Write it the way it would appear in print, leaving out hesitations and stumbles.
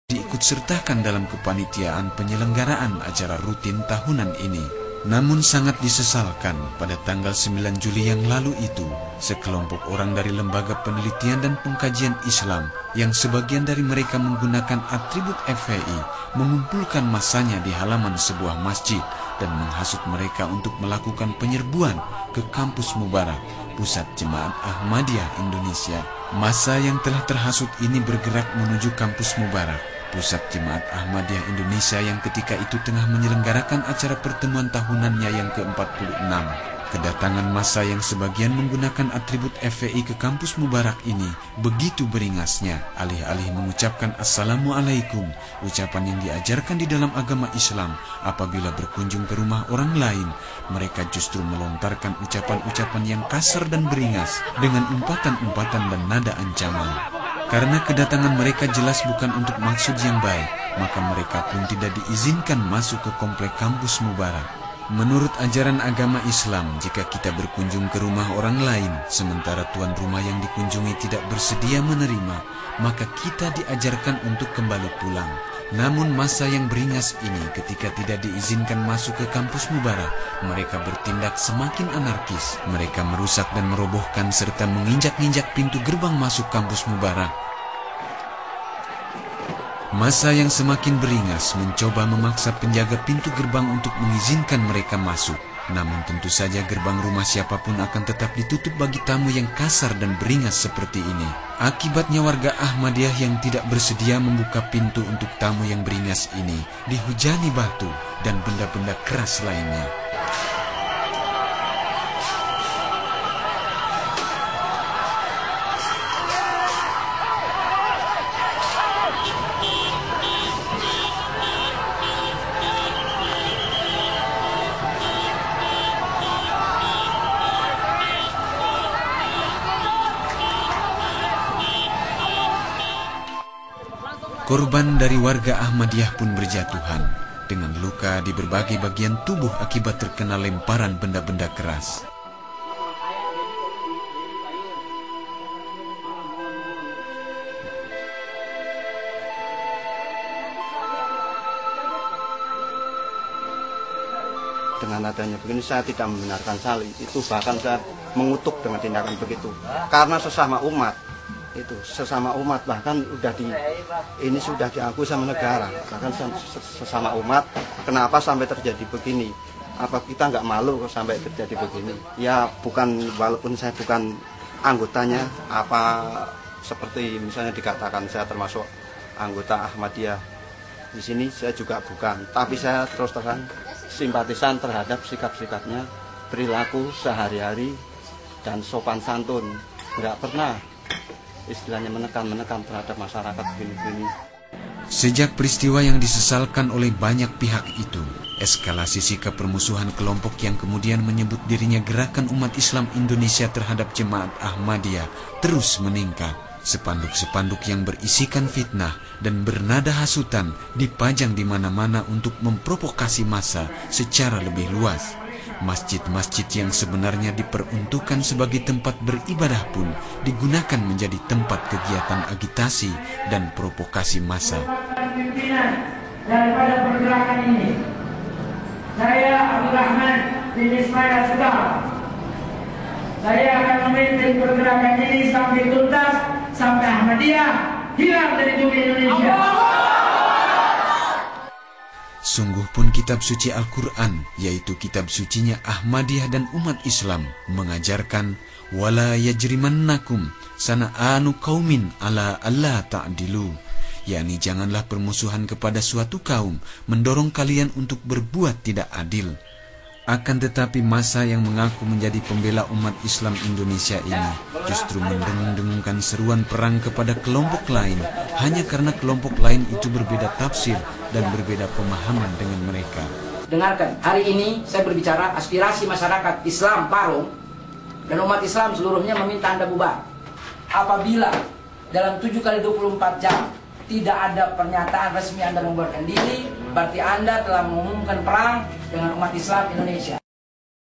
diikutsertakan dalam kepanitiaan penyelenggaraan acara rutin tahunan ini. Namun sangat disesalkan pada tanggal 9 Juli yang lalu itu, sekelompok orang dari Lembaga Penelitian dan Pengkajian Islam yang sebagian dari mereka menggunakan atribut FPI mengumpulkan masanya di halaman sebuah masjid dan menghasut mereka untuk melakukan penyerbuan ke Kampus Mubarak, Pusat Jemaat Ahmadiyah Indonesia. Massa yang telah terhasut ini bergerak menuju Kampus Mubarak, Pusat Jemaat Ahmadiyah Indonesia yang ketika itu tengah menyelenggarakan acara pertemuan tahunannya yang ke-46. Kedatangan massa yang sebagian menggunakan atribut FPI ke Kampus Mubarak ini begitu beringasnya, alih-alih mengucapkan Assalamualaikum, ucapan yang diajarkan di dalam agama Islam. Apabila berkunjung ke rumah orang lain, mereka justru melontarkan ucapan-ucapan yang kasar dan beringas dengan umpatan-umpatan dan nada ancaman. Karena kedatangan mereka jelas bukan untuk maksud yang baik, maka mereka pun tidak diizinkan masuk ke komplek Kampus Mubarak. Menurut ajaran agama Islam, jika kita berkunjung ke rumah orang lain, sementara tuan rumah yang dikunjungi tidak bersedia menerima, maka kita diajarkan untuk kembali pulang. Namun massa yang beringas ini ketika tidak diizinkan masuk ke Kampus Mubarak, mereka bertindak semakin anarkis. Mereka merusak dan merobohkan serta menginjak-injak pintu gerbang masuk Kampus Mubarak. Massa yang semakin beringas mencoba memaksa penjaga pintu gerbang untuk mengizinkan mereka masuk. Namun tentu saja gerbang rumah siapapun akan tetap ditutup bagi tamu yang kasar dan beringas seperti ini. Akibatnya warga Ahmadiyah yang tidak bersedia membuka pintu untuk tamu yang beringas ini dihujani batu dan benda-benda keras lainnya. Korban dari warga Ahmadiyah pun berjatuhan dengan luka di berbagai bagian tubuh akibat terkena lemparan benda-benda keras. Dengan adanya begini saya tidak membenarkan sekali. Itu bahkan saya mengutuk dengan tindakan begitu. Karena sesama umat. Itu sesama umat bahkan ini sudah diakui sama negara, bahkan sesama umat. Kenapa sampai terjadi begini? Apa kita nggak malu sampai terjadi begini? Ya bukan, walaupun saya bukan anggotanya, apa seperti misalnya dikatakan saya termasuk anggota Ahmadiyah di sini, saya juga bukan. Tapi saya terus terang simpatisan terhadap sikap-sikapnya, perilaku sehari-hari dan sopan santun. Nggak pernah istilahnya menekan terhadap masyarakat begini-begini. Sejak peristiwa yang disesalkan oleh banyak pihak itu, eskalasi sikap permusuhan kelompok yang kemudian menyebut dirinya Gerakan Umat Islam Indonesia terhadap Jemaat Ahmadiyah terus meningkat. Sepanduk-sepanduk yang berisikan fitnah dan bernada hasutan dipajang di mana-mana untuk memprovokasi massa secara lebih luas. Masjid-masjid yang sebenarnya diperuntukkan sebagai tempat beribadah pun digunakan menjadi tempat kegiatan agitasi dan provokasi massa. Pimpinan daripada pergerakan ini, saya Abdul Rahman bin Ismail Asgar. Saya akan memimpin pergerakan ini sampai tuntas, sampai Ahmadiyah hilang dari bumi Indonesia. Sungguh pun kitab suci Al-Quran, yaitu kitab sucinya Ahmadiyah dan umat Islam, mengajarkan wala yajrimannakum sana'anu qaumin ala alla ta'dilu, yakni janganlah permusuhan kepada suatu kaum mendorong kalian untuk berbuat tidak adil. Akan tetapi massa yang mengaku menjadi pembela umat Islam Indonesia ini justru mendengung-dengungkan seruan perang kepada kelompok lain hanya karena kelompok lain itu berbeda tafsir dan berbeda pemahaman dengan mereka. Dengarkan, hari ini saya berbicara aspirasi masyarakat Islam Parung dan umat Islam seluruhnya meminta Anda bubar. Apabila dalam 7x24 jam tidak ada pernyataan resmi Anda membubarkan diri, berarti Anda telah mengumumkan perang dengan umat Islam Indonesia.